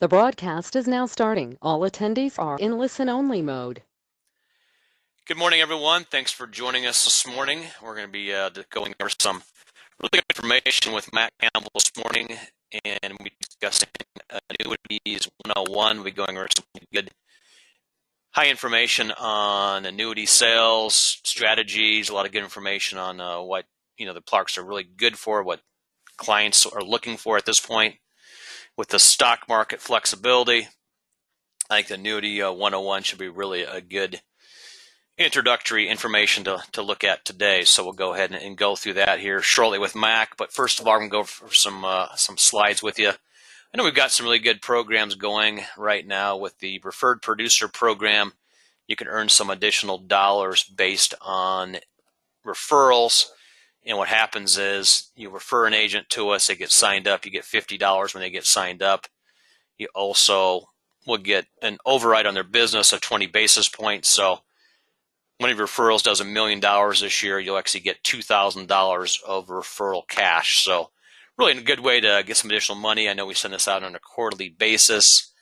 The broadcast is now starting. All attendees are in listen-only mode. Good morning, everyone. Thanks for joining us this morning. We're going to be going over some really good information with Matt Campbell this morning, and we'll be discussing Annuities 101. We'll be going over some good high information on annuity sales, strategies, a lot of good information on what the products are really good for, what clients are looking for at this point. With the stock market flexibility, I think the Annuity 101 should be really a good introductory information to look at today. So we'll go ahead and go through that here shortly with Mac. But first of all, I'm going to go for some slides with you. I know we've got some really good programs going right now with the Referred Producer Program. You can earn some additional dollars based on referrals. And what happens is you refer an agent to us, they get signed up, you get $50 when they get signed up. You also will get an override on their business of 20 basis points. So one of your referrals does $1 million this year, you'll actually get $2,000 of referral cash. So really a good way to get some additional money. I know we send this out on a quarterly basis.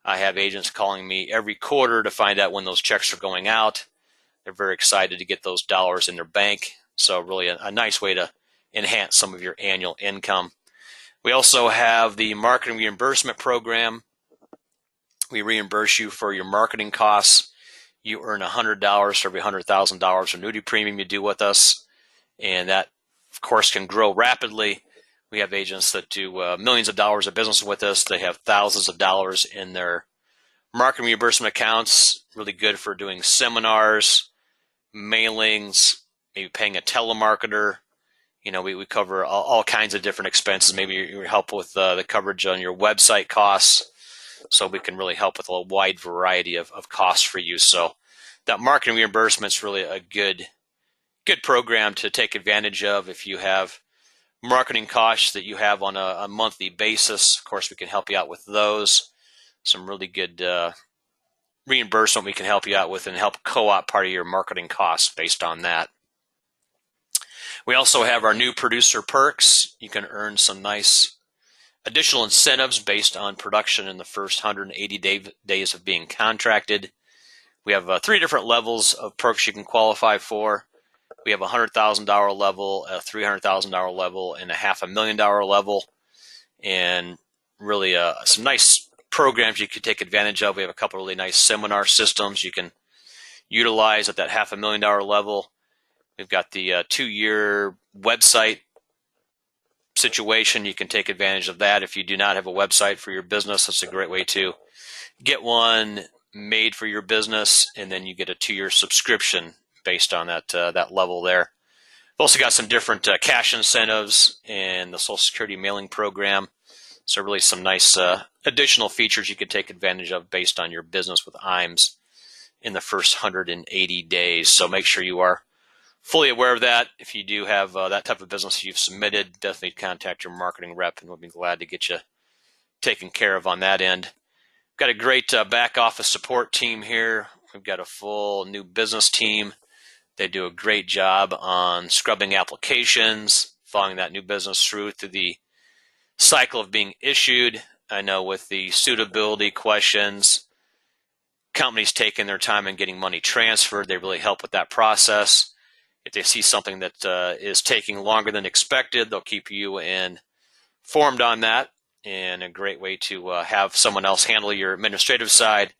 I have agents calling me every quarter to find out when those checks are going out. They're very excited to get those dollars in their bank. So really a nice way to enhance some of your annual income. We also have the Marketing Reimbursement Program. We reimburse you for your marketing costs. You earn $100 for every $100,000 annuity premium you do with us. And that, of course, can grow rapidly. We have agents that do millions of dollars of business with us. They have thousands of dollars in their marketing reimbursement accounts. Really good for doing seminars, mailings, maybe paying a telemarketer. We cover all kinds of different expenses. Maybe you help with the coverage on your website costs. So we can really help with a wide variety of costs for you. So that marketing reimbursement is really a good program to take advantage of. If you have marketing costs that you have on a monthly basis, of course, we can help you out with those. Some really good reimbursement we can help you out with and help co-op part of your marketing costs based on that. We also have our new producer perks. You can earn some nice additional incentives based on production in the first 180 days of being contracted. We have 3 different levels of perks you can qualify for. We have a $100,000 level, a $300,000 level, and a $500,000 level. And really some nice programs you can take advantage of. We have a couple of really nice seminar systems you can utilize at that $500,000 level. We've got the 2-year website situation. You can take advantage of that. If you do not have a website for your business, that's a great way to get one made for your business, and then you get a 2-year subscription based on that level there. We've also got some different cash incentives and the Social Security mailing program. So really some nice additional features you can take advantage of based on your business with IMES in the first 180 days. So make sure you are fully aware of that. If you do have that type of business you've submitted, definitely contact your marketing rep, and we'll be glad to get you taken care of on that end. We've got a great back office support team here. We've got a full new business team. They do a great job on scrubbing applications, following that new business through to the cycle of being issued. I know with the suitability questions, companies taking their time and getting money transferred, they really help with that process. If they see something that is taking longer than expected, they'll keep you informed on that. And a great way to have someone else handle your administrative side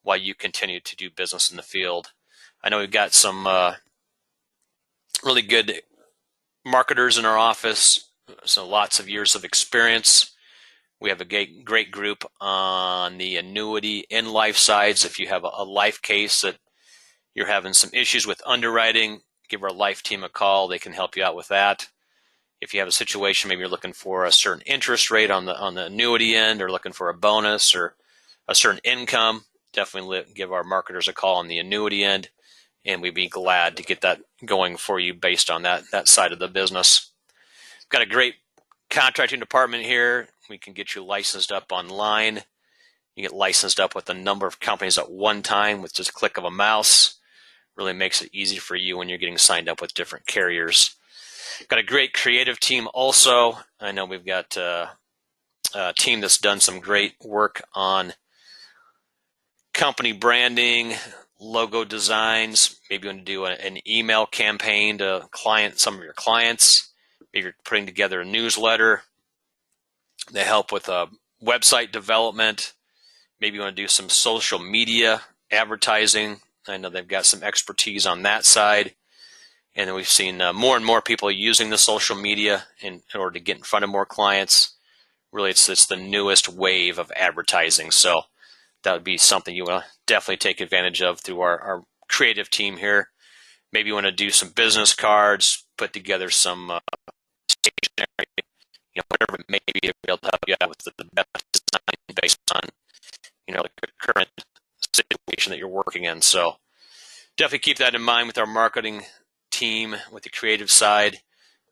while you continue to do business in the field. I know we've got some really good marketers in our office, so lots of years of experience. We have a great group on the annuity and life sides. If you have a life case that you're having some issues with underwriting, give our life team a call. They can help you out with that. If you have a situation, maybe you're looking for a certain interest rate on the annuity end, or looking for a bonus or a certain income, definitely give our marketers a call on the annuity end, and we'd be glad to get that going for you based on that side of the business. We've got a great contracting department here. We can get you licensed up online. You get licensed up with a number of companies at one time with just a click of a mouse. Really makes it easy for you when you're getting signed up with different carriers. Got a great creative team also. I know we've got team that's done some great work on company branding, logo designs. Maybe you want to do an email campaign to some of your clients. Maybe you're putting together a newsletter. They help with website development. Maybe you want to do some social media advertising. I know they've got some expertise on that side. And then we've seen more and more people using the social media in order to get in front of more clients. Really, it's the newest wave of advertising. So that would be something you want to definitely take advantage of through our creative team here. Maybe you want to do some business cards, put together some stationery, whatever it may be to be able to help you out with the best design based on, the current situation that you're working in. So definitely keep that in mind with our marketing team, with the creative side.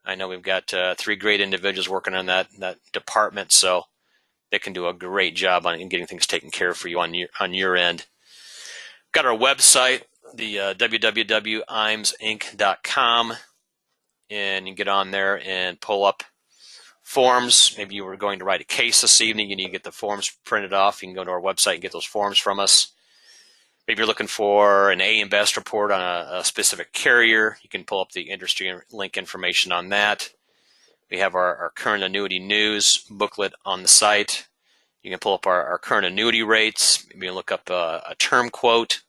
I know we've got 3 great individuals working on that department, so they can do a great job on getting things taken care of for you on your end. Got our website, the www.imsinc.com, and you can get on there and pull up forms. Maybe you were going to write a case this evening, you need to get the forms printed off. You can go to our website and get those forms from us. Maybe you're looking for an AM Best report on a specific carrier. You can pull up the industry link information on that. We have our current annuity news booklet on the site. You can pull up our current annuity rates. Maybe look up a term quote.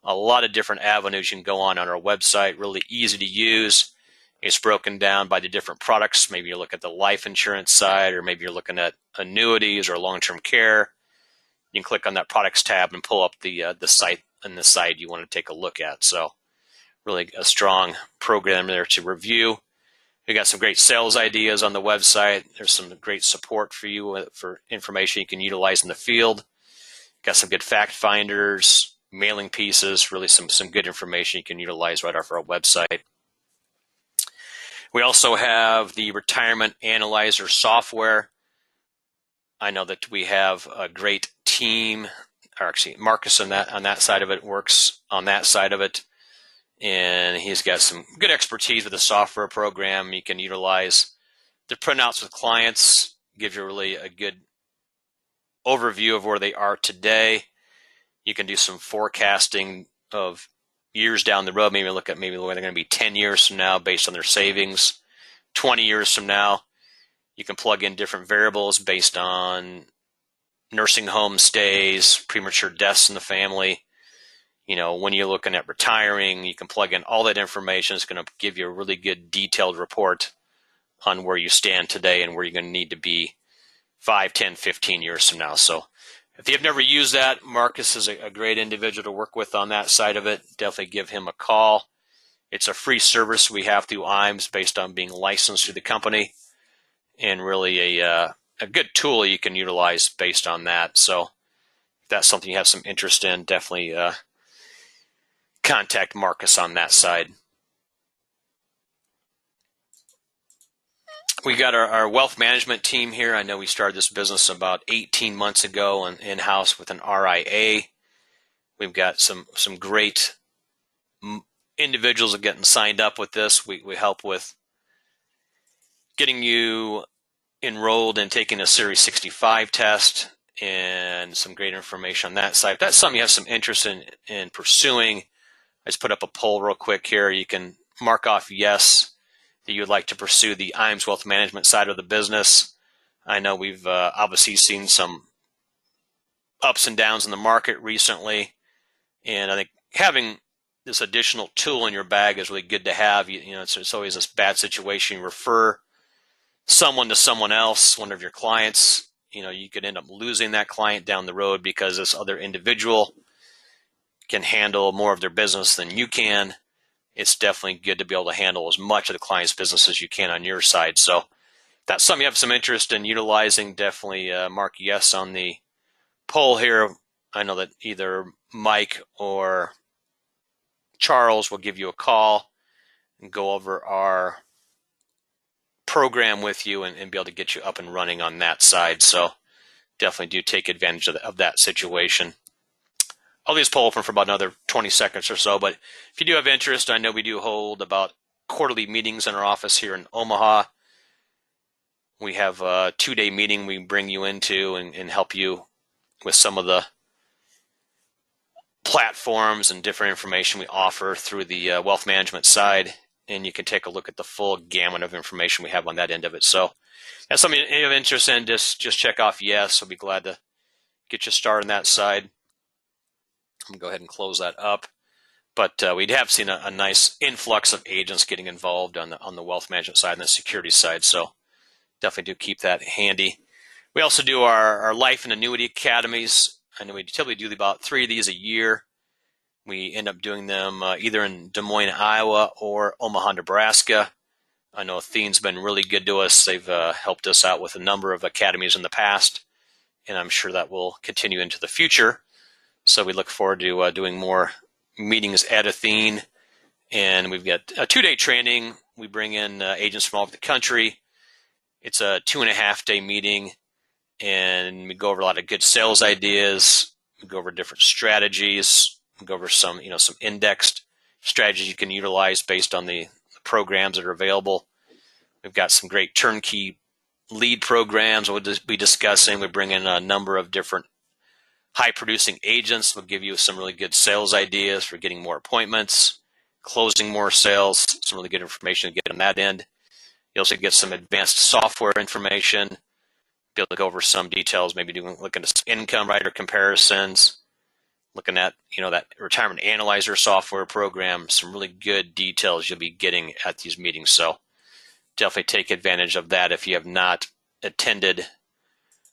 A lot of different avenues you can go on our website. Really easy to use. It's broken down by the different products. Maybe you look at the life insurance side, or maybe you're looking at annuities or long-term care. You can click on that products tab and pull up the site and the site you want to take a look at. So really a strong program there to review. We got some great sales ideas on the website. There's some great support for you for information you can utilize in the field. Got some good fact finders, mailing pieces, really some good information you can utilize right off our website. We also have the Retirement Analyzer software. I know that we have a great team, or actually Marcus on that side of it works on that side of it, and he's got some good expertise with the software program. You can utilize the printouts with clients, gives you really a good overview of where they are today. You can do some forecasting of years down the road. Maybe look at where they're going to be 10 years from now based on their savings, 20 years from now. You can plug in different variables based on nursing home stays, premature deaths in the family. When you're looking at retiring, you can plug in all that information. It's going to give you a really good detailed report on where you stand today and where you're going to need to be 5, 10, 15 years from now. So if you've never used that, Marcus is a great individual to work with on that side of it. Definitely give him a call. It's a free service we have through IMS based on being licensed through the company, and really a good tool you can utilize based on that. So if that's something you have some interest in, definitely contact Marcus on that side. We got our wealth management team here. I know we started this business about 18 months ago in-house with an RIA. We've got some great individuals getting signed up with this. We help with getting you enrolled and taking a Series 65 test, and some great information on that side. If that's something you have some interest in pursuing, I just put up a poll real quick here. You can mark off yes that you would like to pursue the IMS wealth management side of the business. I know we've obviously seen some ups and downs in the market recently, and I think having this additional tool in your bag is really good to have. It's always this bad situation. You refer someone to someone else, one of your clients, you could end up losing that client down the road because this other individual can handle more of their business than you can. It's definitely good to be able to handle as much of the client's business as you can on your side. So if that's something you have some interest in utilizing, definitely mark yes on the poll here. I know that either Mike or Charles will give you a call and go over our program with you and be able to get you up and running on that side. So definitely do take advantage of that situation. I'll leave this poll open for about another 20 seconds or so, but if you do have interest, I know we do hold about quarterly meetings in our office here in Omaha. We have a 2-day meeting we bring you into and help you with some of the platforms and different information we offer through the wealth management side. And you can take a look at the full gamut of information we have on that end of it. So that's something you have interest in, just check off yes. I'll be glad to get you started on that side. I'm going to go ahead and close that up. But we have seen a nice influx of agents getting involved on the wealth management side and the security side. So definitely do keep that handy. We also do our life and annuity academies. I know we typically do about 3 of these a year. We end up doing them either in Des Moines, Iowa or Omaha, Nebraska. I know Athene's been really good to us. They've helped us out with a number of academies in the past, and I'm sure that will continue into the future. So we look forward to doing more meetings at Athene. And we've got a 2-day training. We bring in agents from all over the country. It's a 2.5-day meeting, and we go over a lot of good sales ideas. We go over different strategies. We go over some indexed strategies you can utilize based on the programs that are available. We've got some great turnkey lead programs we'll be discussing. We bring in a number of different high-producing agents. We'll give you some really good sales ideas for getting more appointments, closing more sales, some really good information to get on that end. You also get some advanced software information, be able to go over some details, maybe looking at some income rider comparisons, looking at that retirement analyzer software program, some really good details you'll be getting at these meetings. So definitely take advantage of that. If you have not attended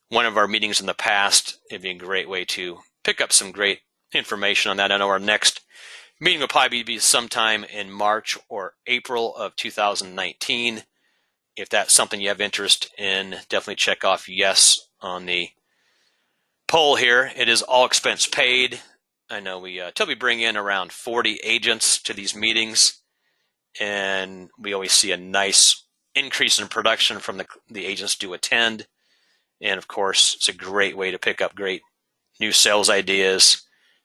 one of our meetings in the past, it'd be a great way to pick up some great information on that. I know our next meeting will probably be sometime in March or April of 2019. If that's something you have interest in, definitely check off yes on the poll here. It is all expense paid. I know we typically bring in around 40 agents to these meetings, and we always see a nice increase in production from the agents do attend. And of course, it's a great way to pick up great new sales ideas,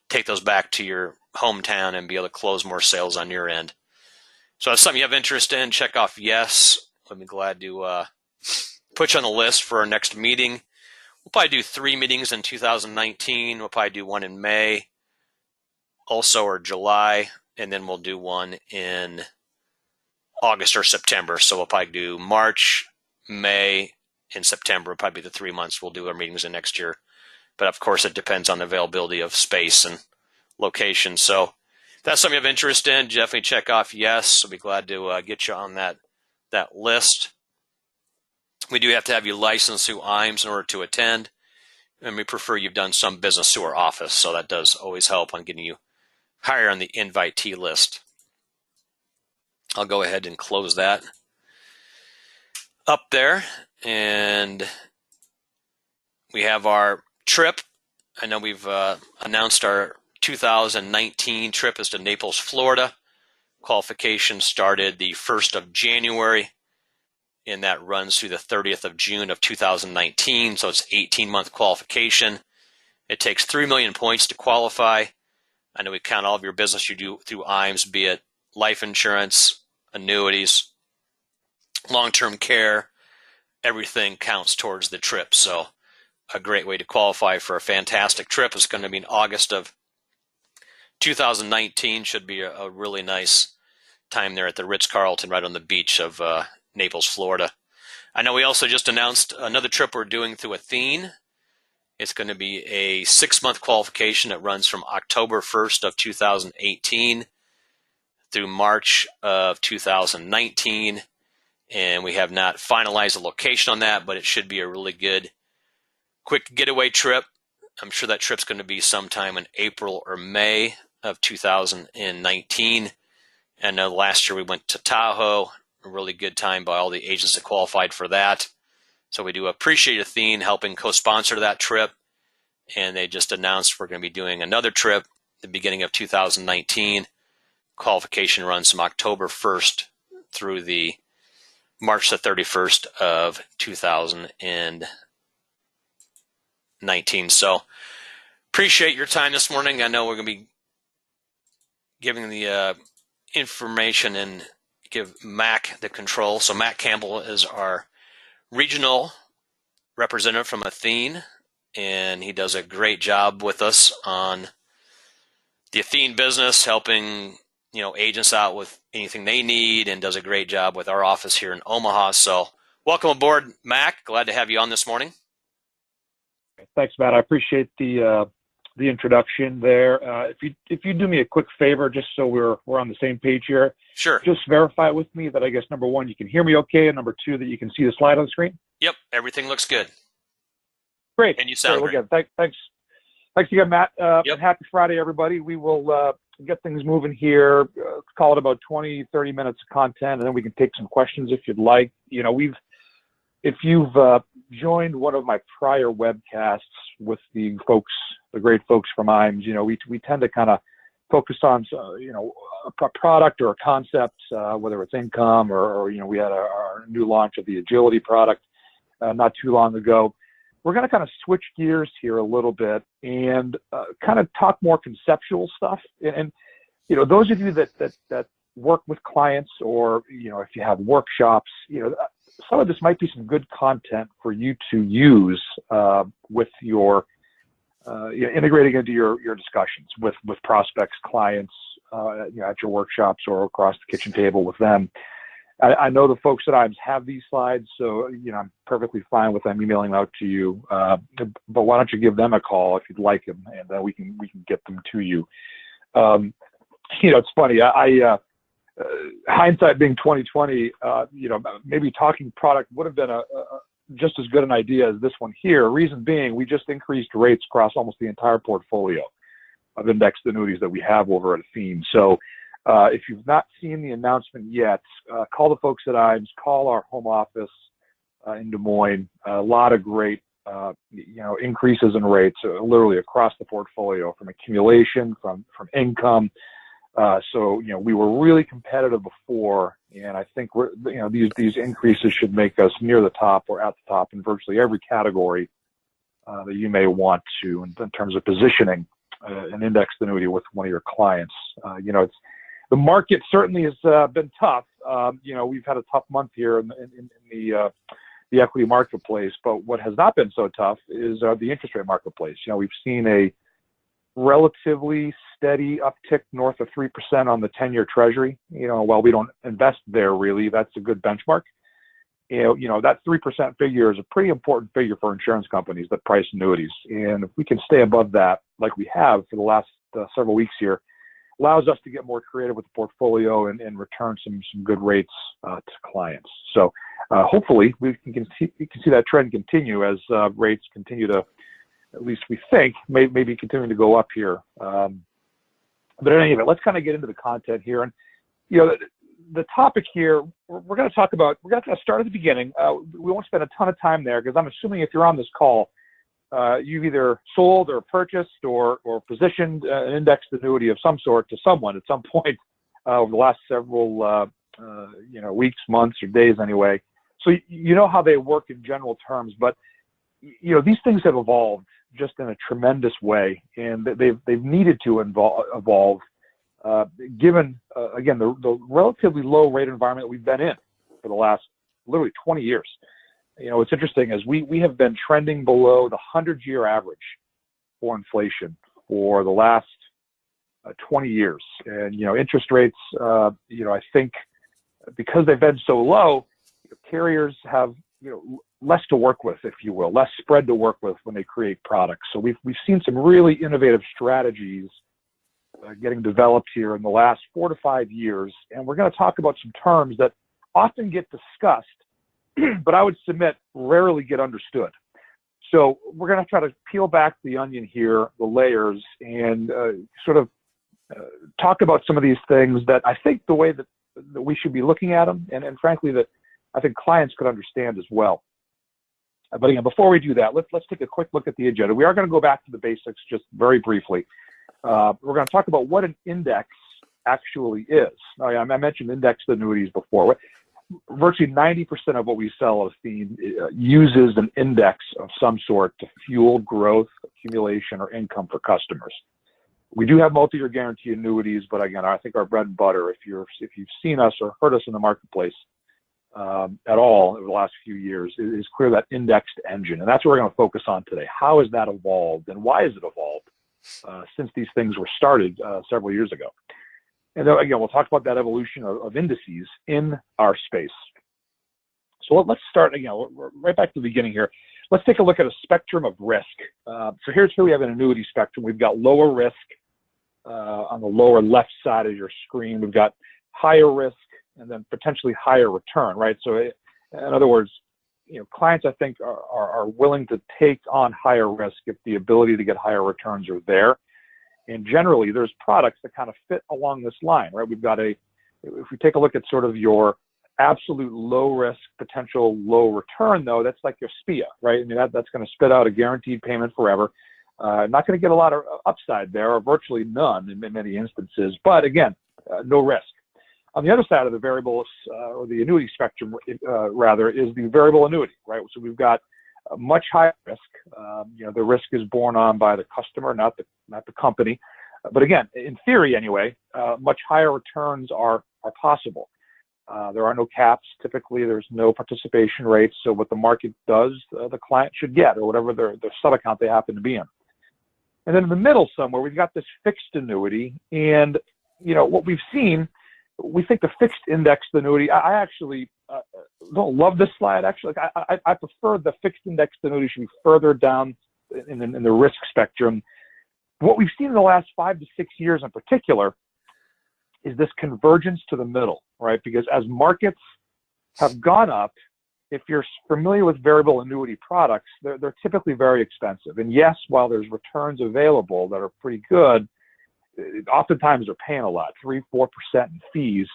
take those back to your hometown and be able to close more sales on your end. So that's something you have interest in, check off yes. I'll be glad to put you on the list for our next meeting. We'll probably do 3 meetings in 2019. We'll probably do one in May also, or July, and then we'll do one in August or September. So we'll probably do March, May, and September. Will probably be the 3 months we'll do our meetings in next year. But of course, it depends on the availability of space and location. So if that's something you have interest in, definitely check off yes. I'll be glad to get you on that list. We do have to have you licensed through IMES in order to attend, and we prefer you've done some business through our office. So that does always help on getting you higher on the invitee list. I'll go ahead and close that up there, and we have our trip. I know we've announced our 2019 trip is to Naples, Florida. Qualification started the 1st of January, and that runs through the 30th of June of 2019, so it's 18-month qualification. It takes 3 million points to qualify. I know we count all of your business you do through IMES, be it life insurance, annuities, long-term care, everything counts towards the trip. So a great way to qualify for a fantastic trip is going to be in August of 2019. Should be a really nice time there at the Ritz-Carlton right on the beach of Naples, Florida. I know we also just announced another trip we're doing through Athene. It's going to be a 6-month qualification that runs from October 1st of 2018 through March of 2019. And we have not finalized the location on that, but it should be a really good, quick getaway trip. I'm sure that trip's going to be sometime in April or May of 2019. And last year we went to Tahoe, a really good time by all the agents that qualified for that. So we do appreciate Athene helping co-sponsor that trip. And they just announced we're going to be doing another trip at the beginning of 2019. Qualification runs from October 1st through the March the 31st of 2019. So appreciate your time this morning. I know we're going to be giving the information and give Mac the control. So Matt Campbell is our regional representative from Athene, and he does a great job with us on the Athene business, helping agents out with anything they need, and does a great job with our office here in Omaha. So welcome aboard, Mac. Glad to have you on this morning. Thanks, Matt. I appreciate the introduction there. If you do me a quick favor, just so we're on the same page here. Sure. Just verify with me that I guess number one, you can hear me okay, and number two, that you can see the slide on the screen. Yep, everything looks good. Great. And you sound great. Again, thanks again, Matt. Yep. Happy Friday, everybody. We will get things moving here. Call it about 20, 30 minutes of content, and then we can take some questions if you'd like. If you've joined one of my prior webcasts with the great folks from IMES, we tend to kind of focus on, a product or a concept, whether it's income or we had our new launch of the Agility product not too long ago. We're going to kind of switch gears here a little bit and kind of talk more conceptual stuff. And those of you that work with clients, or if you have workshops, some of this might be some good content for you to use with your integrating into your discussions with prospects, clients, at your workshops or across the kitchen table with them. I know the folks at IMES have these slides, so I'm perfectly fine with them emailing out to you. But why don't you give them a call if you'd like them, and then we can get them to you. It's funny. Hindsight being 2020, maybe talking product would have been a just as good an idea as this one here. Reason being, we just increased rates across almost the entire portfolio of indexed annuities that we have over at Athene. So if you've not seen the announcement yet, call the folks at IMES, call our home office in Des Moines. A lot of great, increases in rates, literally across the portfolio, from accumulation, from income. So we were really competitive before, and I think these increases should make us near the top or at the top in virtually every category that you may want to in terms of positioning an indexed annuity with one of your clients. The market certainly has been tough. We've had a tough month here in the equity marketplace, but what has not been so tough is the interest rate marketplace. We've seen a relatively steady uptick north of 3% on the 10-year Treasury. While we don't invest there really, that's a good benchmark. That 3% figure is a pretty important figure for insurance companies that price annuities. And if we can stay above that, like we have for the last several weeks here, allows us to get more creative with the portfolio and return some good rates to clients. So hopefully we can see that trend continue as rates continue to, at least we think, maybe continuing to go up here. But in any event, let's kind of get into the content here. And the topic here, we're going to talk about, we're going to start at the beginning. We won't spend a ton of time there, because I'm assuming if you're on this call, you've either sold or purchased or positioned an indexed annuity of some sort to someone at some point over the last several weeks, months, or days anyway. So you know how they work in general terms, but these things have evolved just in a tremendous way, and they've needed to evolve given again the relatively low rate environment we've been in for the last literally 20 years. It's interesting, as we have been trending below the 100-year average for inflation for the last 20 years. And, interest rates, I think because they've been so low, carriers have, less to work with, if you will, less spread to work with when they create products. So we've seen some really innovative strategies getting developed here in the last 4 to 5 years. And we're going to talk about some terms that often get discussed, but I would submit rarely get understood. So we're going to try to peel back the onion here, the layers, and sort of talk about some of these things that I think the way that we should be looking at them, and frankly that I think clients could understand as well. But again, before we do that, let's take a quick look at the agenda. We are going to go back to the basics just very briefly. We're going to talk about what an index actually is. I mentioned indexed annuities before. Virtually 90% of what we sell at Athene uses an index of some sort to fuel growth, accumulation, or income for customers. We do have multi-year guarantee annuities, but again, I think our bread and butter, if you've seen us or heard us in the marketplace, at all over the last few years is clear that indexed engine. And that's what we're going to focus on today. How has that evolved and why has it evolved since these things were started several years ago? And then, again, we'll talk about that evolution of indices in our space. So let's start, again, we're right back to the beginning here. Let's take a look at a spectrum of risk. So here we have an annuity spectrum. We've got lower risk on the lower left side of your screen. We've got higher risk and then potentially higher return, right? So in other words, clients, I think, are willing to take on higher risk if the ability to get higher returns are there. And generally, there's products that kind of fit along this line, right? We've got if we take a look at sort of your absolute low risk, potential low return, though, that's like your SPIA, right? I mean, that's going to spit out a guaranteed payment forever. Not going to get a lot of upside there, or virtually none in many instances, but again, no risk. On the other side of the variable, or the annuity spectrum, rather, is the variable annuity, right? So we've got a much higher risk. The risk is borne on by the customer, not the company. But again, in theory anyway, much higher returns are possible. There are no caps. Typically, there's no participation rates. So what the market does, the client should get, or whatever their sub-account they happen to be in. And then in the middle somewhere, we've got this fixed annuity. And, what we've seen, we think the fixed indexed annuity, I actually don't love this slide. Actually, I prefer the fixed indexed annuity should be further down in the risk spectrum. What we've seen in the last 5 to 6 years in particular is this convergence to the middle, right? Because as markets have gone up, if you're familiar with variable annuity products, they're typically very expensive. And yes, while there's returns available that are pretty good, oftentimes they're paying a lot, 3-4% in fees,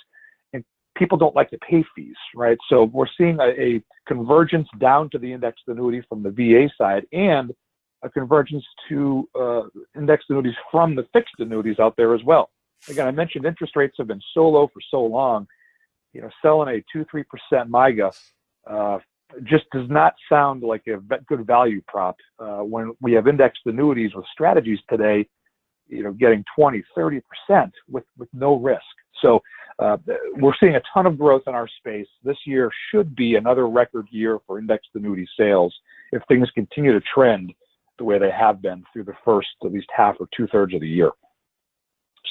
and people don't like to pay fees, right? So we're seeing a convergence down to the indexed annuity from the VA side, and a convergence to indexed annuities from the fixed annuities out there as well. Again, I mentioned interest rates have been so low for so long. Selling a 2-3% MIGA just does not sound like a good value prop when we have indexed annuities with strategies today, getting 20-30% with no risk. So we're seeing a ton of growth in our space. This year should be another record year for indexed annuity sales if things continue to trend the way they have been through the first at least half or 2/3 of the year.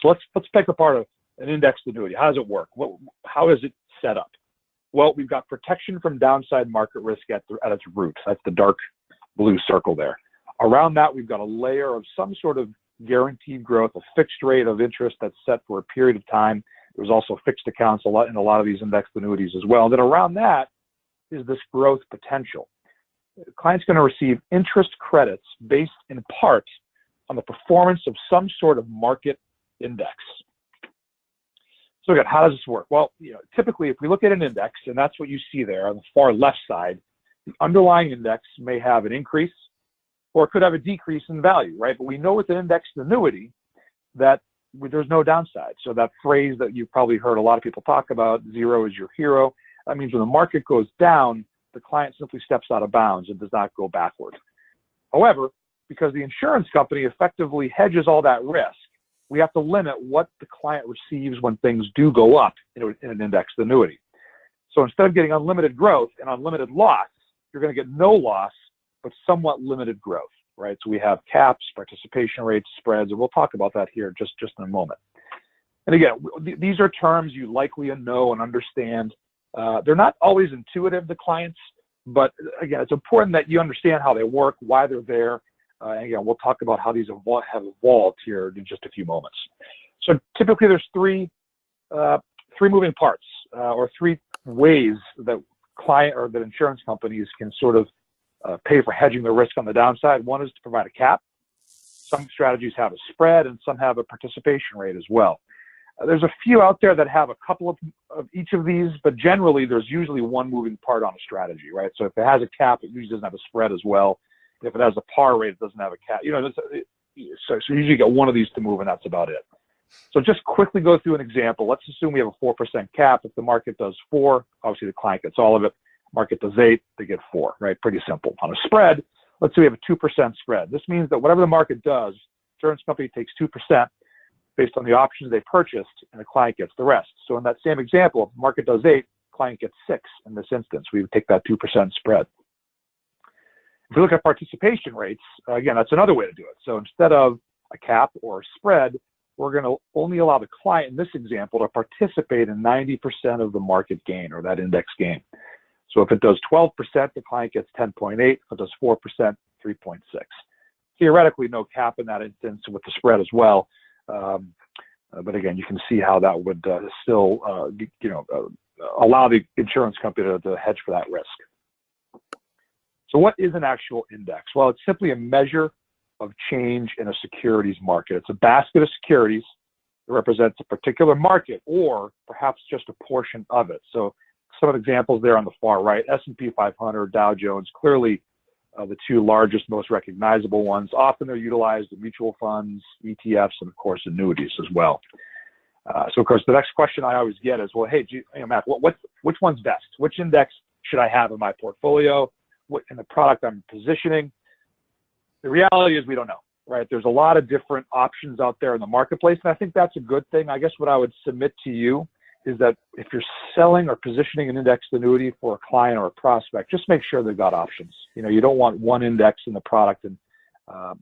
So let's pick apart an indexed annuity. How does it work? How is it set up? Well, we've got protection from downside market risk at its roots. That's the dark blue circle there. Around that, we've got a layer of some sort of guaranteed growth, a fixed rate of interest that's set for a period of time. There's also fixed accounts in a lot of these indexed annuities as well. And then around that is this growth potential. The client's going to receive interest credits based in part on the performance of some sort of market index. So again, how does this work? Well, typically if we look at an index, and that's what you see there on the far left side, the underlying index may have an increase or it could have a decrease in value, right? But we know with an indexed annuity that there's no downside. So that phrase that you've probably heard a lot of people talk about, zero is your hero, that means when the market goes down, the client simply steps out of bounds and does not go backward. However, because the insurance company effectively hedges all that risk, we have to limit what the client receives when things do go up in an indexed annuity. So instead of getting unlimited growth and unlimited loss, you're going to get no loss, but somewhat limited growth, right? So we have caps, participation rates, spreads, and we'll talk about that here just in a moment. And again, these are terms you likely know and understand. They're not always intuitive to clients, but again, it's important that you understand how they work, why they're there. And again, we'll talk about how these have evolved here in just a few moments. So typically there's three moving parts or three ways that that insurance companies can sort of pay for hedging the risk on the downside. One is to provide a cap. Some strategies have a spread and some have a participation rate as well. There's a few out there that have a couple of each of these, but generally there's usually one moving part on a strategy, right? So if it has a cap, it usually doesn't have a spread as well. If it has a par rate, it doesn't have a cap. So you usually get one of these to move, and that's about it. So just quickly go through an example. Let's assume we have a 4% cap. If the market does 4, obviously the client gets all of it. Market does 8, they get 4, right? Pretty simple. On a spread, let's say we have a 2% spread. This means that whatever the market does, insurance company takes 2% based on the options they purchased, and the client gets the rest. So in that same example, if the market does 8, client gets 6 in this instance. We would take that 2% spread. If we look at participation rates, again, that's another way to do it. So instead of a cap or a spread, we're going to only allow the client in this example to participate in 90% of the market gain or that index gain. So if it does 12%, the client gets 10.8. If it does 4%, 3.6. Theoretically, no cap in that instance with the spread as well. But again, you can see how that would still, allow the insurance company to hedge for that risk. So what is an actual index? Well, it's simply a measure of change in a securities market. It's a basket of securities that represents a particular market or perhaps just a portion of it. So some of the examples there on the far right, S&P 500, Dow Jones, clearly the two largest, most recognizable ones. Often they're utilized in mutual funds, ETFs, and of course annuities as well. So of course the next question I always get is, well, hey, Matt, which one's best? Which index should I have in my portfolio? What in the product I'm positioning? The reality is we don't know, right? There's a lot of different options out there in the marketplace, and I think that's a good thing. I guess what I would submit to you is that if you're selling or positioning an indexed annuity for a client or a prospect, just make sure they've got options. You don't want one index in the product and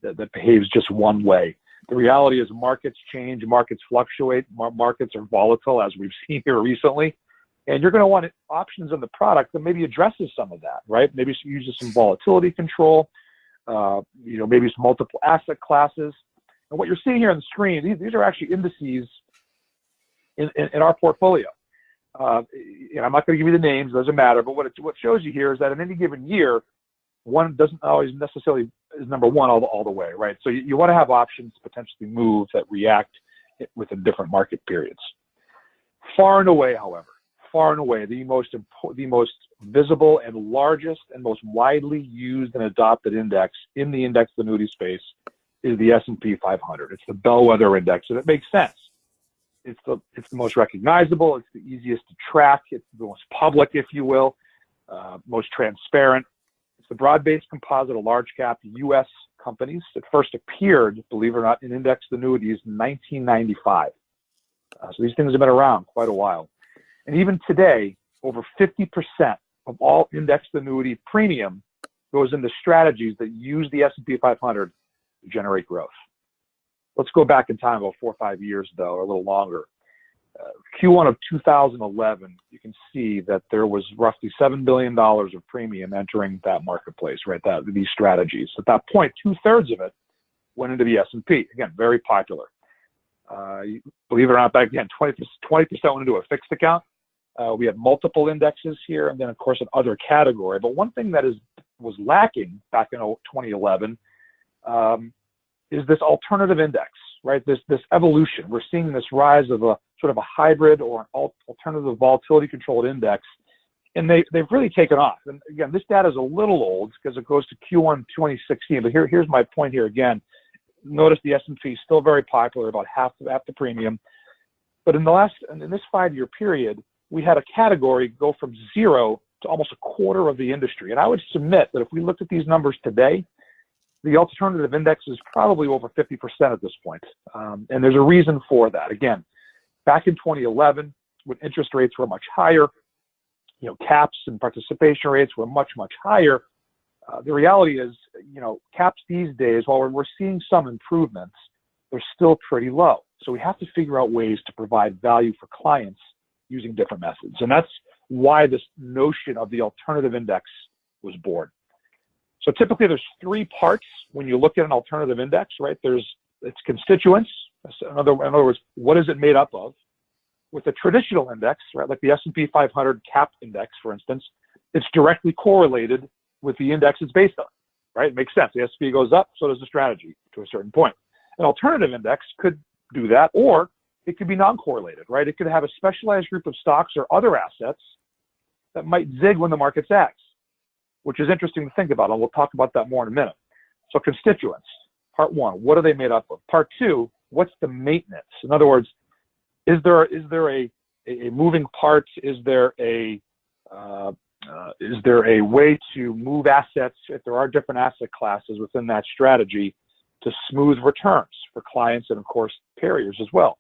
that behaves just one way. The reality is markets change, markets fluctuate, markets are volatile, as we've seen here recently. And you're going to want options in the product that maybe addresses some of that, right? Maybe uses some volatility control, maybe some multiple asset classes. And what you're seeing here on the screen, these are actually indices in our portfolio. I'm not going to give you the names, doesn't matter, but what shows you here is that in any given year, one doesn't always necessarily is number one all the way, right? So you want to have options to potentially move that react within different market periods. Far and away, the most visible and largest and most widely used and adopted index in the indexed annuity space is the S&P 500. It's the bellwether index, and it makes sense. It's the most recognizable. It's the easiest to track. It's the most public, if you will, most transparent. It's the broad-based composite of large-cap U.S. companies. It first appeared, believe it or not, in indexed annuities in 1995. So these things have been around quite a while. And even today, over 50% of all indexed annuity premium goes into strategies that use the S&P 500 to generate growth. Let's go back in time about 4 or 5 years, though, or a little longer. Q1 of 2011, you can see that there was roughly $7 billion of premium entering that marketplace, right? These strategies. At that point, 2/3 of it went into the S&P. Again, very popular. Believe it or not, back then, 20% went into a fixed account. We had multiple indexes here, and then, of course, an other category. But one thing that was lacking back in 2011 is this alternative index, right? This evolution. We're seeing this rise of a sort of a hybrid or an alternative volatility-controlled index, and they've really taken off. And again, this data is a little old because it goes to Q1 2016. But here's my point here again. Notice the S&P is still very popular, about half the premium. But in this 5-year period, we had a category go from 0 to almost a quarter of the industry. And I would submit that if we looked at these numbers today, the alternative index is probably over 50% at this point. And there's a reason for that. Again, back in 2011, when interest rates were much higher, caps and participation rates were much, much higher. The reality is, caps these days, while we're seeing some improvements, they're still pretty low. So we have to figure out ways to provide value for clients using different methods. And that's why this notion of the alternative index was born. So typically there's 3 parts when you look at an alternative index, right? There's its constituents. In other words, what is it made up of? With a traditional index, right, like the S&P 500 cap index, for instance, it's directly correlated with the index it's based on, right? It makes sense. The S&P goes up, so does the strategy to a certain point. An alternative index could do that, or it could be non-correlated, right? It could have a specialized group of stocks or other assets that might zig when the market sags, which is interesting to think about, and we'll talk about that more in a minute. So constituents, part 1, what are they made up of? Part 2, what's the maintenance? In other words, is there a moving part? Is there a way to move assets, if there are different asset classes within that strategy, to smooth returns for clients and, of course, carriers as well?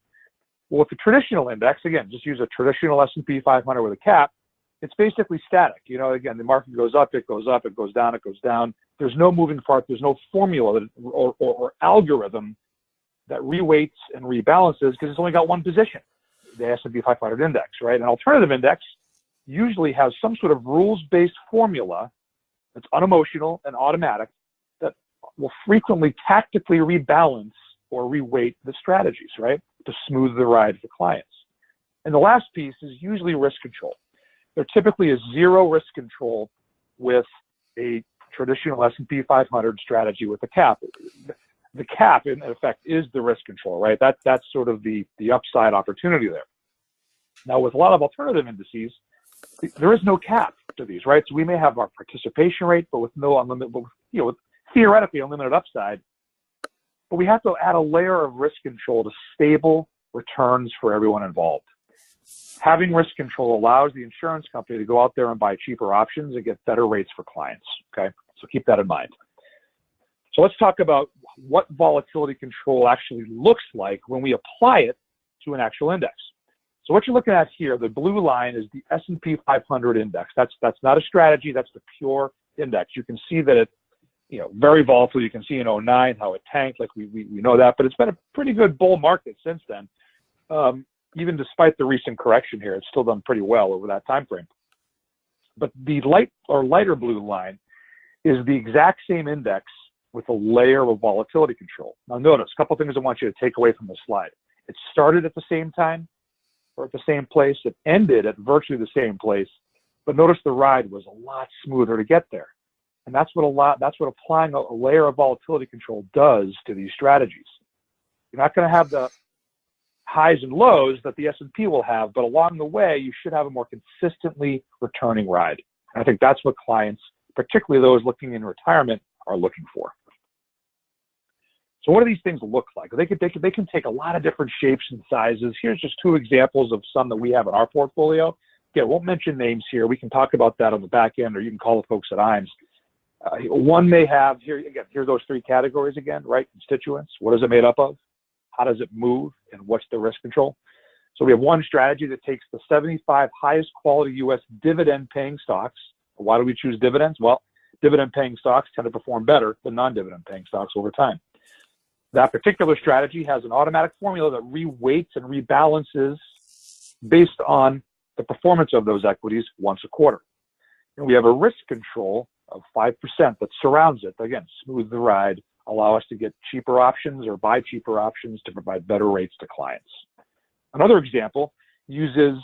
Well, with the traditional index, again, just use a traditional S&P 500 with a cap, it's basically static. You know, again, the market goes up, it goes up, it goes down, it goes down. There's no moving part. There's no formula or algorithm that reweights and rebalances because it's only got one position, the S&P 500 index, right? An alternative index usually has some sort of rules-based formula that's unemotional and automatic that will frequently tactically rebalance or reweight the strategies, right, to smooth the ride for clients. And the last piece is usually risk control. There typically is zero risk control with a traditional S&P 500 strategy with a cap. The cap, in effect, is the risk control, right? That's sort of the upside opportunity there. Now, with a lot of alternative indices, there is no cap to these, right? So we may have our participation rate, but with no unlimited, with theoretically unlimited upside. But we have to add a layer of risk control to stable returns for everyone involved. Having risk control allows the insurance company to go out there and buy cheaper options and get better rates for clients, okay? So keep that in mind. So let's talk about what volatility control actually looks like when we apply it to an actual index. So what you're looking at here, the blue line is the S&P 500 index. That's not a strategy, that's the pure index. You can see that it, very volatile. You can see in 2009 how it tanked, like we know that, but it's been a pretty good bull market since then. Even despite the recent correction here, it's still done pretty well over that time frame. But the lighter blue line is the exact same index with a layer of volatility control. Now notice, a couple things I want you to take away from this slide. It started at the same time or at the same place. It ended at virtually the same place, but notice the ride was a lot smoother to get there. And that's what applying a layer of volatility control does to these strategies. You're not going to have the highs and lows that the S&P will have, but along the way, you should have a more consistently returning ride. And I think that's what clients, particularly those looking in retirement, are looking for. So what do these things look like? They can take a lot of different shapes and sizes. Here's just two examples of some that we have in our portfolio. Again, I won't mention names here. We can talk about that on the back end, or you can call the folks at IMES. One may have, here's those three categories again, right? Constituents. What is it made up of? How does it move? And what's the risk control? So we have one strategy that takes the 75 highest quality U.S. dividend-paying stocks. Why do we choose dividends? Well, dividend-paying stocks tend to perform better than non-dividend-paying stocks over time. That particular strategy has an automatic formula that reweights and rebalances based on the performance of those equities once a quarter. And we have a risk control of 5% that surrounds it. Again, smooth the ride, allow us to get cheaper options or buy cheaper options to provide better rates to clients. Another example uses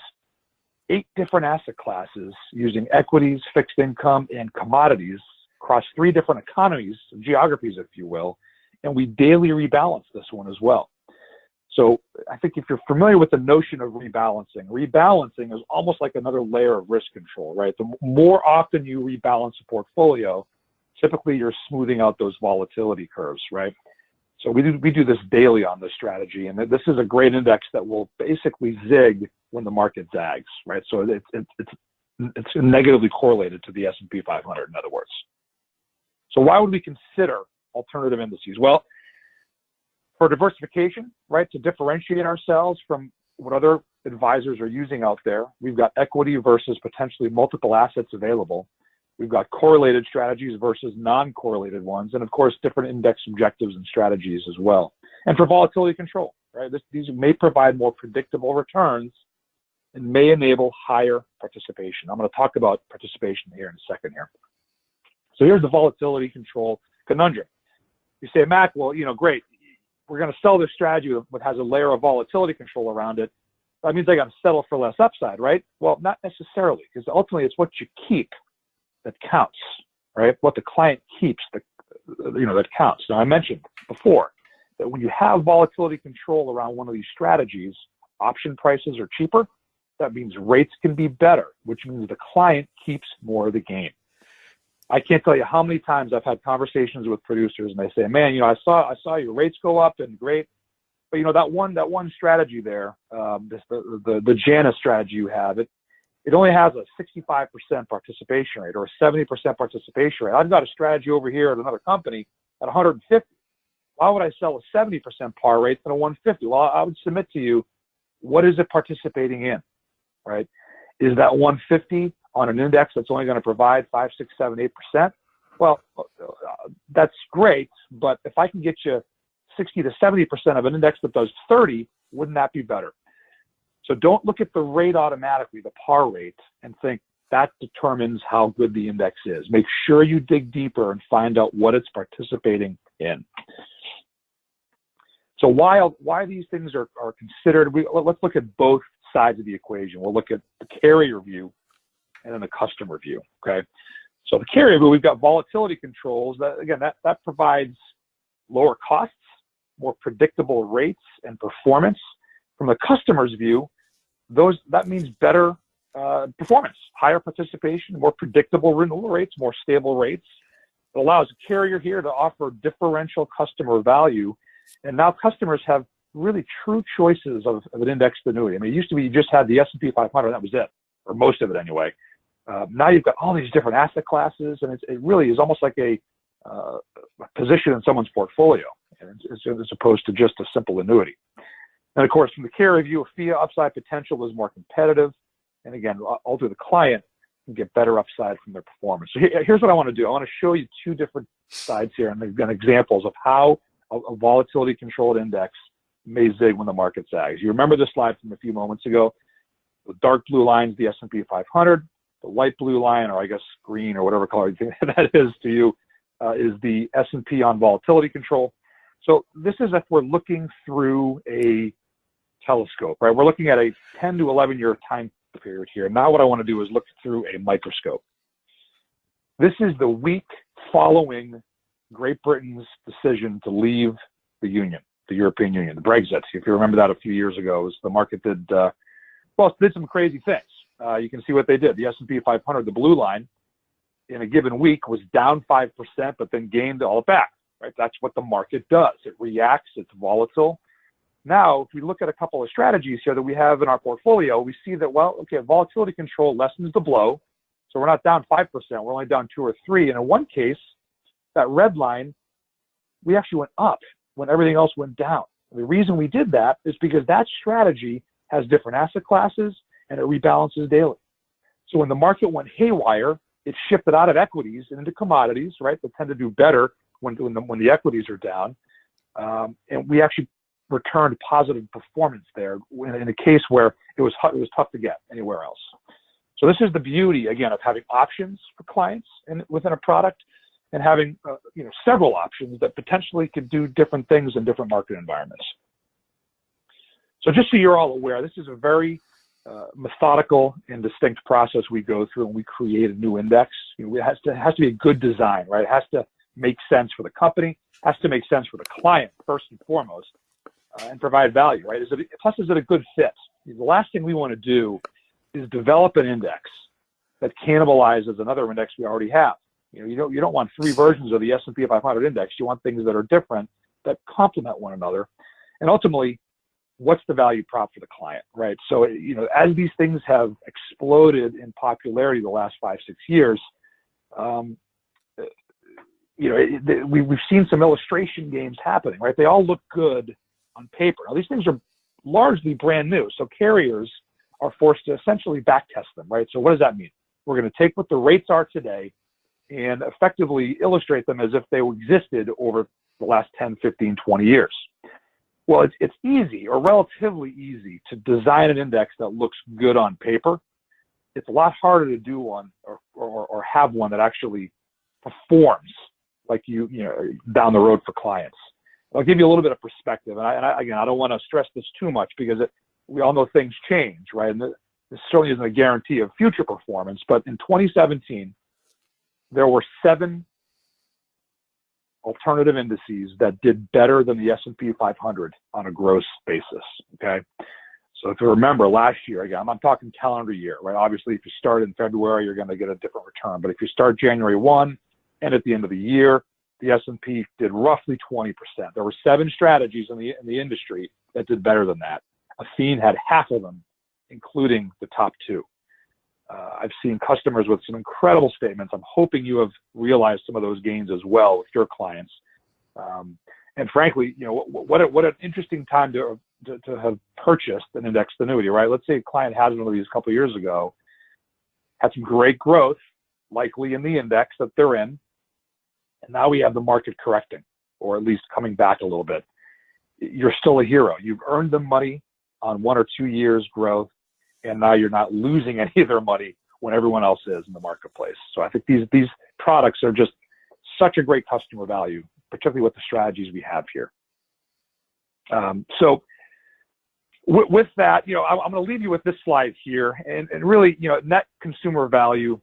8 different asset classes using equities, fixed income, and commodities across 3 different economies, geographies, if you will, and we daily rebalance this one as well. So I think if you're familiar with the notion of rebalancing is almost like another layer of risk control, right? The more often you rebalance a portfolio, typically you're smoothing out those volatility curves, right? So we do this daily on this strategy, and this is a great index that will basically zig when the market zags, right? So it's negatively correlated to the S&P 500, in other words. So why would we consider alternative indices? Well, for diversification, right, to differentiate ourselves from what other advisors are using out there, we've got equity versus potentially multiple assets available. We've got correlated strategies versus non-correlated ones, and of course, different index objectives and strategies as well. And for volatility control, right, these may provide more predictable returns and may enable higher participation. I'm going to talk about participation here in a second here. So here's the volatility control conundrum. You say, Mac, well, great. We're going to sell this strategy that has a layer of volatility control around it. That means I got to settle for less upside, right? Well, not necessarily, because ultimately it's what you keep that counts, right? What the client keeps that counts. Now, I mentioned before that when you have volatility control around one of these strategies, option prices are cheaper. That means rates can be better, which means the client keeps more of the game. I can't tell you how many times I've had conversations with producers and they say, man, I saw your rates go up and great, but that one strategy there, the Janus strategy you have, it only has a 65% participation rate or a 70% participation rate. I've got a strategy over here at another company at 150. Why would I sell a 70% par rate than a 150? Well, I would submit to you, what is it participating in, right? Is that 150 on an index that's only going to provide 5, 6, 7, 8%, well, that's great. But if I can get you 60 to 70% of an index that does 30, wouldn't that be better? So don't look at the rate automatically, the par rate, and think that determines how good the index is. Make sure you dig deeper and find out what it's participating in. So why these things are considered, let's look at both sides of the equation. We'll look at the carrier view and then the customer view, okay? So the carrier view, we've got volatility controls. That provides lower costs, more predictable rates and performance. From the customer's view, that means better performance, higher participation, more predictable renewal rates, more stable rates. It allows a carrier here to offer differential customer value. And now customers have really true choices of an indexed annuity. I mean, it used to be you just had the S&P 500, that was it, or most of it anyway. Now you've got all these different asset classes, and it really is almost like a position in someone's portfolio, as opposed to just a simple annuity. And of course, from the carrier view, a fee upside potential is more competitive. And again, ultimately the client can get better upside from their performance. So here's what I want to do. I want to show you two different sides here and again, examples of how a volatility controlled index may zig when the market zags. You remember this slide from a few moments ago. The dark blue line is the S&P 500. The light blue line, or I guess green or whatever color you think that is to you, is the S&P on volatility control. So this is if we're looking through a telescope, right? We're looking at a 10 to 11 year time period here. Now what I want to do is look through a microscope. This is the week following Great Britain's decision to leave the Union, the European Union, the Brexit. If you remember that a few years ago, the market did some crazy things. You can see what they did. The S&P 500, the blue line, in a given week was down 5%, but then gained all back. Right? That's what the market does. It reacts. It's volatile. Now, if we look at a couple of strategies here that we have in our portfolio, we see that, well, okay, volatility control lessens the blow. So we're not down 5%. We're only down 2 or 3. And in one case, that red line, we actually went up when everything else went down. The reason we did that is because that strategy has different asset classes and it rebalances daily. So when the market went haywire, it shifted out of equities and into commodities, right? They tend to do better when the equities are down. And we actually returned positive performance there in a case where it was tough to get anywhere else. So this is the beauty, again, of having options for clients within a product and having several options that potentially could do different things in different market environments. So just so you're all aware, this is a very methodical and distinct process we go through when we create a new index. It has to be a good design, right? It has to make sense for the company, has to make sense for the client first and foremost, and provide value, right? Plus, is it a good fit? The last thing we want to do is develop an index that cannibalizes another index we already have. You don't want 3 versions of the S&P 500 index. You want things that are different, that complement one another, and ultimately, what's the value prop for the client, right? So, as these things have exploded in popularity the last 5, 6 years, we've seen some illustration games happening, right? They all look good on paper. Now, these things are largely brand new, so carriers are forced to essentially backtest them, right? So what does that mean? We're going to take what the rates are today and effectively illustrate them as if they existed over the last 10, 15, 20 years. Well, it's easy or relatively easy to design an index that looks good on paper. It's a lot harder to do one or have one that actually performs like down the road for clients. I'll give you a little bit of perspective. And again, I don't want to stress this too much because we all know things change, right? And this certainly isn't a guarantee of future performance. But in 2017, there were 7 alternative indices that did better than the S&P 500 on a gross basis, okay? So if you remember last year, again, I'm talking calendar year, right? Obviously, if you start in February, you're going to get a different return. But if you start January 1 and at the end of the year, the S&P did roughly 20%. There were 7 strategies in the industry that did better than that. Athene had half of them, including the top 2. I've seen customers with some incredible statements. I'm hoping you have realized some of those gains as well with your clients. And frankly, what an interesting time to have purchased an indexed annuity, right? Let's say a client had one of these a couple of years ago. had some great growth, likely in the index that they're in. And now we have the market correcting, or at least coming back a little bit. You're still a hero. You've earned the money on 1 or 2 years growth, and now you're not losing any of their money when everyone else is in the marketplace. So I think these products are just such a great customer value, particularly with the strategies we have here. So with that, I'm going to leave you with this slide here, and really, net consumer value,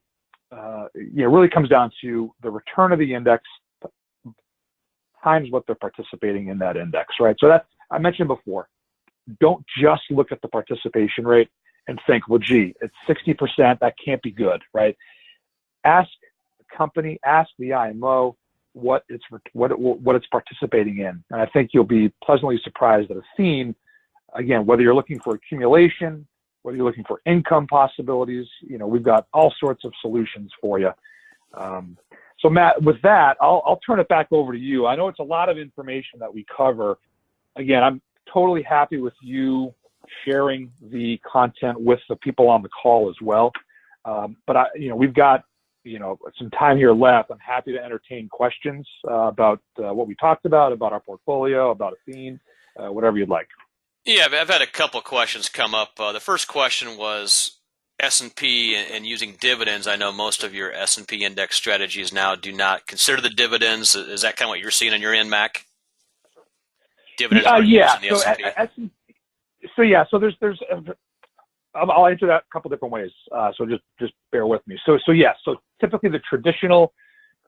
really comes down to the return of the index times what they're participating in that index, right? So that's, I mentioned before, don't just look at the participation rate and think, well, gee, it's 60%, that can't be good, right? Ask the company, ask the IMO what it's participating in. And I think you'll be pleasantly surprised at Athene, again, whether you're looking for accumulation, whether you're looking for income possibilities, we've got all sorts of solutions for you. So Matt, with that, I'll turn it back over to you. I know it's a lot of information that we cover. Again, I'm totally happy with you sharing the content with the people on the call as well. But we've got some time here left. I'm happy to entertain questions about what we talked about our portfolio, about Athene, whatever you'd like. Yeah, I've had a couple of questions come up. The first question was S&P and using dividends. I know most of your S&P index strategies now do not consider the dividends. Is that kind of what you're seeing on your end, Mac? Dividends aren't used in the S&P. So there's I'll answer that a couple different ways. So just bear with me. So typically the traditional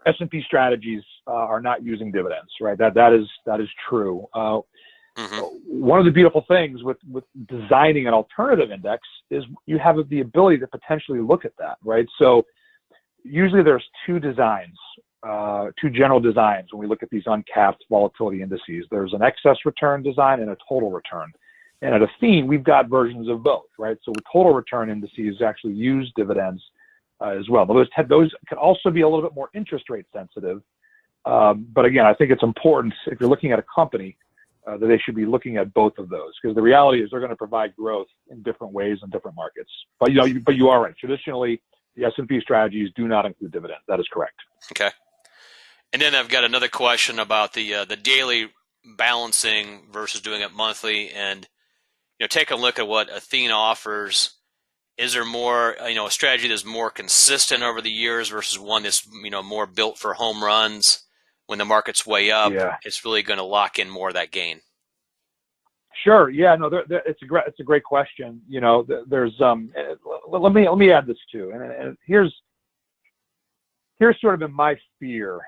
S&P strategies are not using dividends, right? That is true. One of the beautiful things with designing an alternative index is you have the ability to potentially look at that, right? So usually there's two general designs when we look at these uncapped volatility indices. There's an excess return design and a total return. And at Athene, we've got versions of both, right? So with total return indices actually use dividends as well. But those can also be a little bit more interest rate sensitive. But again, I think it's important if you're looking at a company that they should be looking at both of those, because the reality is they're going to provide growth in different ways in different markets. But you are right. Traditionally, the S&P strategies do not include dividends. That is correct. Okay. And then I've got another question about the daily balancing versus doing it monthly. And take a look at what Athene offers. Is there more, a strategy that's more consistent over the years versus one that's, more built for home runs? When the market's way up, It's really going to lock in more of that gain. Sure. Yeah. No. It's a great question. There's let me add this too, and here's sort of been my fear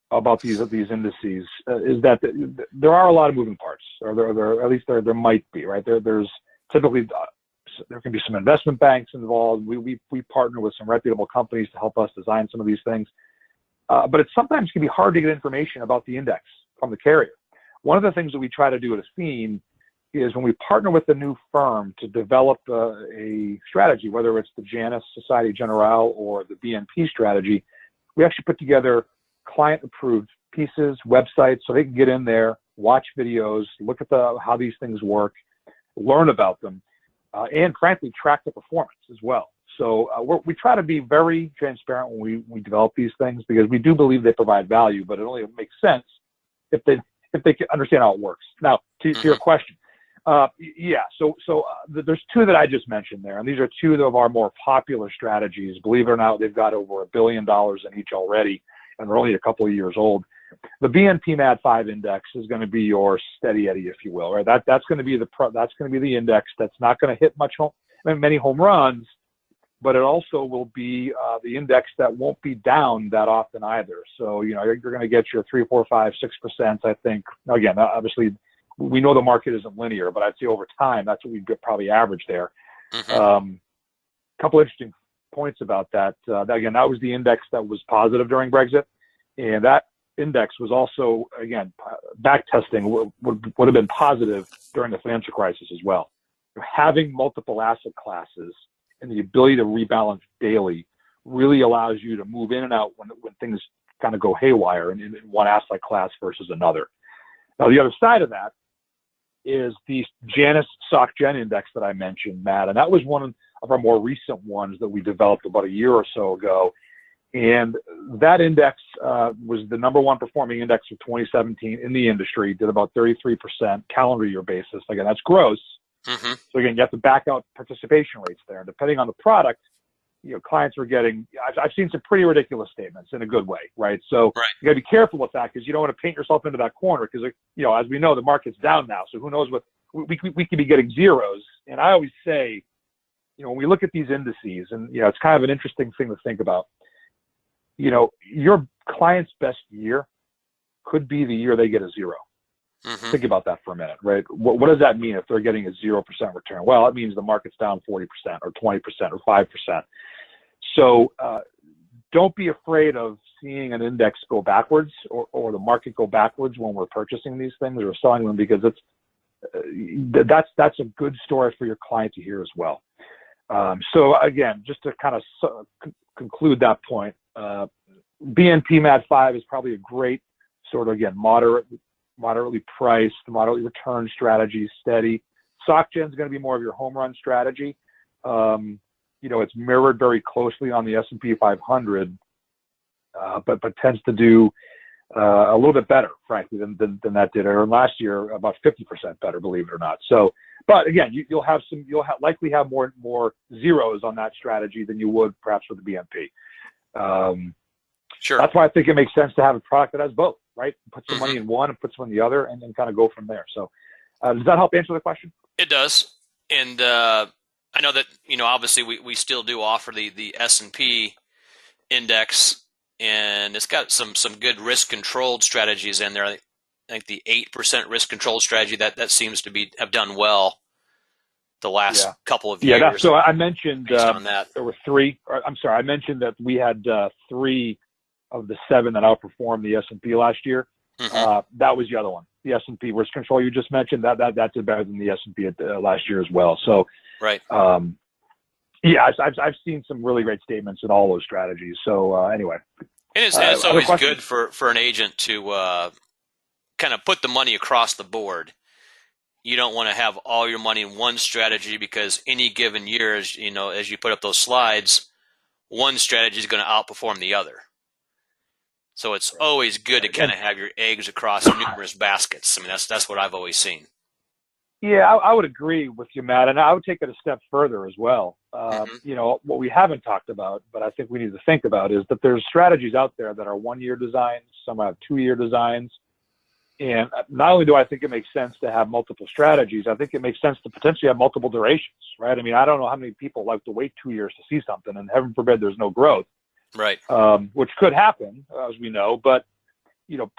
about these indices is that there are a lot of moving parts, or at least there might be, right? There's typically there can be some investment banks involved. We partner with some reputable companies to help us design some of these things. But it sometimes can be hard to get information about the index from the carrier. One of the things that we try to do at Athene is when we partner with a new firm to develop a strategy, whether it's the Janus Societe Generale or the BNP strategy, we actually put together client-approved pieces, websites, so they can get in there, watch videos, look at how these things work, learn about them, and frankly, track the performance as well. So we try to be very transparent when we develop these things, because we do believe they provide value, but it only makes sense if they can understand how it works. Now, to your question, there's two that I just mentioned there, and these are two of our more popular strategies. Believe it or not, they've got over $1 billion in each already, and they're only a couple of years old. The BNP MAD 5 index is going to be your steady Eddie, if you will, right? That's going to be the index that's not going to hit many home runs, but it also will be the index that won't be down that often either. So, you're going to get your 3, 4, 5, 6%, I think. Now, again, obviously, we know the market isn't linear, but I'd say over time, that's what we'd probably average there. Couple interesting points about that. Again, that was the index that was positive during Brexit. And that index was also, again, back testing would have been positive during the financial crisis as well. Having multiple asset classes and the ability to rebalance daily really allows you to move in and out when things kind of go haywire in one asset class versus another. Now, the other side of that is the Janus Soc Gen Index that I mentioned, Matt, and that was one of our more recent ones that we developed about a year or so ago. And that index was the number one performing index of 2017 in the industry, did about 33% calendar year basis. Again, that's gross. Mm-hmm. So again, you have to back out participation rates there. Depending on the product, clients are getting, I've seen some pretty ridiculous statements in a good way, right? So Right. you got to be careful with that because you don't want to paint yourself into that corner because, as we know, the market's down now. So who knows what, we could be getting zeros. And I always say, when we look at these indices, and, it's kind of an interesting thing to think about, your client's best year could be the year they get a zero. Mm-hmm. Think about that for a minute, right? What does that mean if they're getting a 0% return? Well, it means the market's down 40% or 20% or 5%. So don't be afraid of seeing an index go backwards or the market go backwards when we're purchasing these things or selling them, because that's a good story for your client to hear as well. So again, just to kind of conclude that point, BNP MAD 5 is probably a great sort of, again, moderately priced, moderately returned strategy, steady. SocGen is going to be more of your home run strategy. It's mirrored very closely on the S&P 500, but tends to do a little bit better, frankly, than that did. Or last year, about 50% better, believe it or not. So, but again, you'll likely have more zeros on that strategy than you would perhaps with the BNP. Sure. That's why I think it makes sense to have a product that has both, right? Put some money in one and put some in the other, and then kind of go from there. So, does that help answer the question? It does. And I know that, obviously we still do offer the S&P index, and it's got some good risk-controlled strategies in there. I think the 8% risk-controlled strategy, that seems to have done well the last couple of years. Yeah, so I mentioned on that. there were three. I mentioned that we had 3 of the 7 that outperformed the S&P last year. Mm-hmm. That was the other one. The S&P risk control you just mentioned, that did better than the S&P last year as well. So, right. I've seen some really great statements in all those strategies. So anyway, and it's always good for an agent to kind of put the money across the board. You don't want to have all your money in one strategy, because any given year, as you put up those slides, one strategy is going to outperform the other. So it's always good to kind of have your eggs across numerous baskets. I mean, that's what I've always seen. Yeah, I would agree with you, Matt, and I would take it a step further as well. What we haven't talked about, but I think we need to think about, is that there's strategies out there that are 1-year designs, some have 2-year designs. And not only do I think it makes sense to have multiple strategies, I think it makes sense to potentially have multiple durations, right? I mean, I don't know how many people like to wait 2 years to see something, and heaven forbid there's no growth. Right. Which could happen, as we know, but,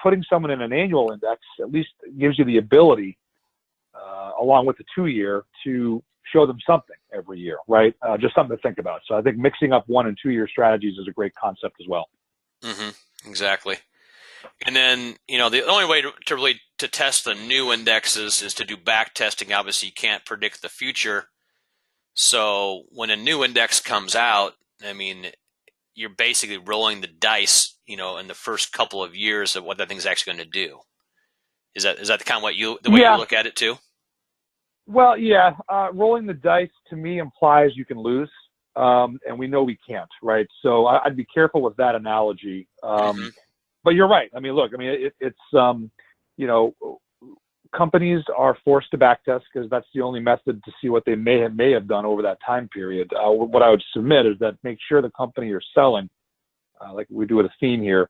putting someone in an annual index at least gives you the ability, along with the 2-year, to show them something every year, right? Just something to think about. So I think mixing up 1- and 2-year strategies is a great concept as well. Mm-hmm. Exactly. And then, the only way to test the new indexes is to do back testing. Obviously, you can't predict the future. So when a new index comes out, I mean, you're basically rolling the dice, in the first couple of years of what that thing's actually going to do. Is that kind of the way you look at it too? Well, yeah. Rolling the dice to me implies you can lose, and we know we can't, right? So I'd be careful with that analogy. But you're right. I mean, look, companies are forced to backtest because that's the only method to see what they may have done over that time period. What I would submit is that make sure the company you're selling, like we do at Athene here,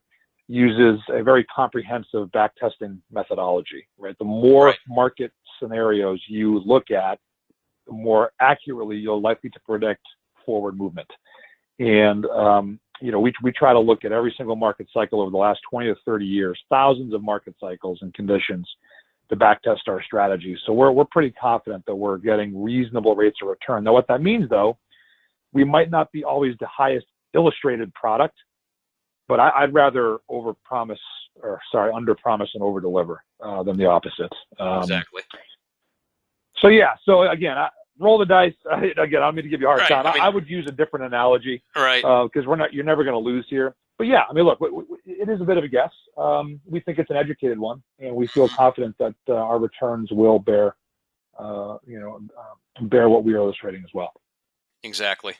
uses a very comprehensive backtesting methodology, right? The more market scenarios you look at, the more accurately you're likely to predict forward movement. And, we try to look at every single market cycle over the last 20 to 30 years, thousands of market cycles and conditions to backtest our strategies. So we're pretty confident that we're getting reasonable rates of return. Now, what that means, though, we might not be always the highest illustrated product, but I'd rather under-promise and over-deliver than the opposite. Exactly. So again, roll the dice. Again, I'm going to give you a hard time. I would use a different analogy, right? Because you're never going to lose here. But yeah, I mean, look, it is a bit of a guess. We think it's an educated one, and we feel confident that our returns will bear what we are illustrating as well. Exactly.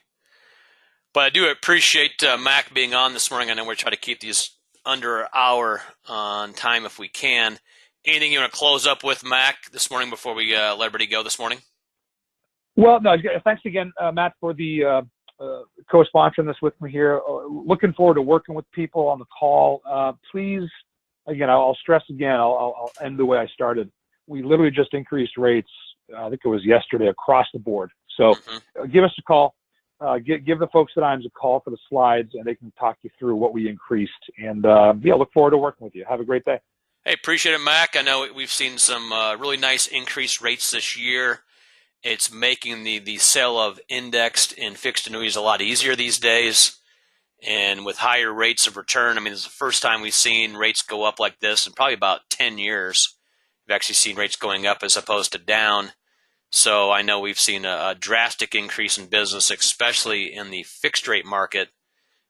But I do appreciate Mac being on this morning. I know we're trying to keep these under an hour on time if we can. Anything you want to close up with, Mac, this morning before we let everybody go this morning? Well, no, thanks again, Matt, for the co-sponsoring this with me here. Looking forward to working with people on the call. Please, again, I'll stress again, I'll end the way I started. We literally just increased rates, I think it was yesterday, across the board. So give us a call. Give the folks at IAMS a call for the slides, and they can talk you through what we increased. And yeah, look forward to working with you. Have a great day. Hey, appreciate it, Mac. I know we've seen some really nice increased rates this year. It's making the sale of indexed and fixed annuities a lot easier these days. And with higher rates of return, I mean, it's the first time we've seen rates go up like this in probably about 10 years. We've actually seen rates going up as opposed to down. So I know we've seen a drastic increase in business, especially in the fixed rate market.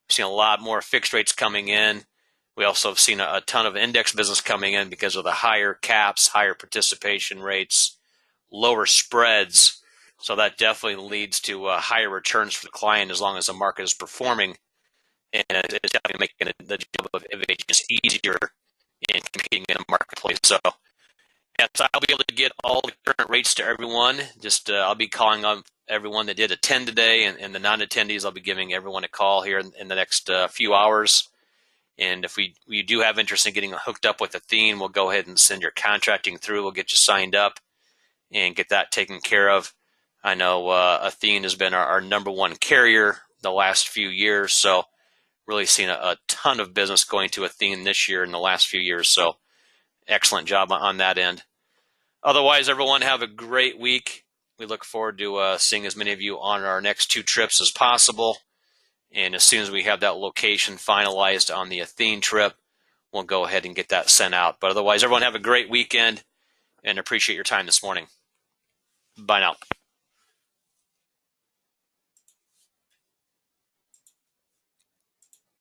We've seen a lot more fixed rates coming in. We also have seen a ton of index business coming in because of the higher caps, higher participation rates, lower spreads. So that definitely leads to higher returns for the client as long as the market is performing. And it's definitely making the job of agents easier in competing in the marketplace. So yes, I'll be able to get all the current rates to everyone. Just I'll be calling on everyone that did attend today, and the non-attendees, I'll be giving everyone a call here in the next few hours. And if we do have interest in getting hooked up with Athene, we'll go ahead and send your contracting through. We'll get you signed up and get that taken care of. I know Athene has been our number one carrier the last few years, so really seen a ton of business going to Athene this year in the last few years. So excellent job on that end. Otherwise, everyone have a great week. We look forward to seeing as many of you on our next 2 trips as possible. And as soon as we have that location finalized on the Athene trip, we'll go ahead and get that sent out. But otherwise, everyone have a great weekend and appreciate your time this morning. Bye now.